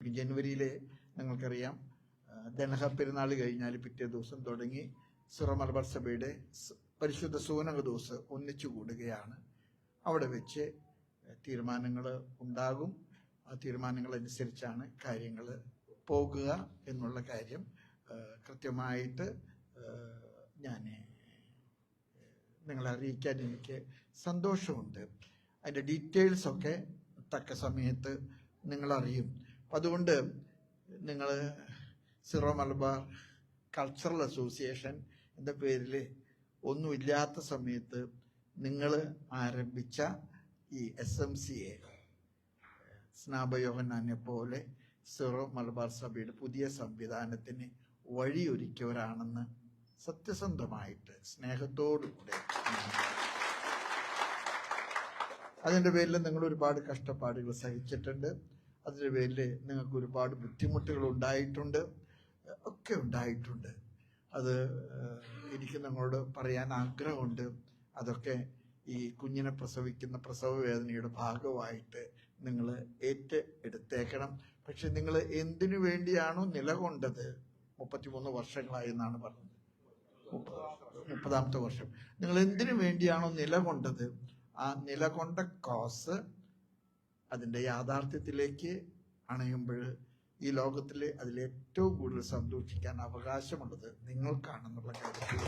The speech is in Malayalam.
തുടങ്ങി. ജനുവരിയിലെ നിങ്ങൾക്കറിയാം ദനഹ പെരുന്നാൾ കഴിഞ്ഞാൽ പിറ്റേ ദിവസം തുടങ്ങി സിറോ മലബാർ സഭയുടെ പരിശുദ്ധ സൂനക ദിവസം ഒന്നിച്ചു കൂടുകയാണ്. അവിടെ വെച്ച് തീരുമാനങ്ങൾ ഉണ്ടാകും. ആ തീരുമാനങ്ങൾ അനുസരിച്ചാണ് കാര്യങ്ങൾ പോകുക എന്നുള്ള കാര്യം കൃത്യമായിട്ട് ഞാൻ നിങ്ങളെ അറിയിക്കാൻ എനിക്ക് സന്തോഷമുണ്ട്. അതിൻ്റെ ഡീറ്റെയിൽസൊക്കെ തക്ക സമയത്ത് നിങ്ങളറിയും. അതുകൊണ്ട് നിങ്ങൾ സിറോ മലബാർ കൾച്ചറൽ അസോസിയേഷൻ എന്ന പേരിൽ ഒന്നുമില്ലാത്ത സമയത്ത് നിങ്ങൾ ആരംഭിച്ച ഈ SMCA സ്നാപയോഹന്നാനെ പോലെ സിറോ മലബാർ സഭയുടെ പുതിയ സംവിധാനത്തിന് വഴിയൊരുക്കിയവരാണെന്ന് സത്യസന്ധമായിട്ട് സ്നേഹത്തോടുകൂടെ അതിൻ്റെ പേരിൽ നിങ്ങൾ ഒരുപാട് കഷ്ടപ്പാടുകൾ സഹിച്ചിട്ടുണ്ട്. അതിൻ്റെ പേരിൽ നിങ്ങൾക്ക് ഒരുപാട് ബുദ്ധിമുട്ടുകൾ ഉണ്ടായിട്ടുണ്ട്, ഒക്കെ ഉണ്ടായിട്ടുണ്ട്. അത് എനിക്ക് നിങ്ങളോട് പറയാൻ ആഗ്രഹമുണ്ട്. അതൊക്കെ ഈ കുഞ്ഞിനെ പ്രസവിക്കുന്ന പ്രസവ വേദനയുടെ ഭാഗമായിട്ട് നിങ്ങൾ ഏറ്റെടുത്തേക്കണം. പക്ഷെ നിങ്ങൾ എന്തിനു വേണ്ടിയാണോ നിലകൊണ്ടത്, 33 വർഷങ്ങളായി എന്നാണ് പറഞ്ഞത്, 30ാമത്തെ വർഷം, നിങ്ങൾ എന്തിനു വേണ്ടിയാണോ നിലകൊണ്ടത്, ആ നിലകൊണ്ട കോസ് അതിൻ്റെ യാഥാർത്ഥ്യത്തിലേക്ക് അണയുമ്പോൾ ഈ ലോകത്തിൽ അതിലേറ്റവും കൂടുതൽ സന്തോഷിക്കാൻ അവകാശമുള്ളത് നിങ്ങൾക്കാണെന്നുള്ള കാര്യത്തിൽ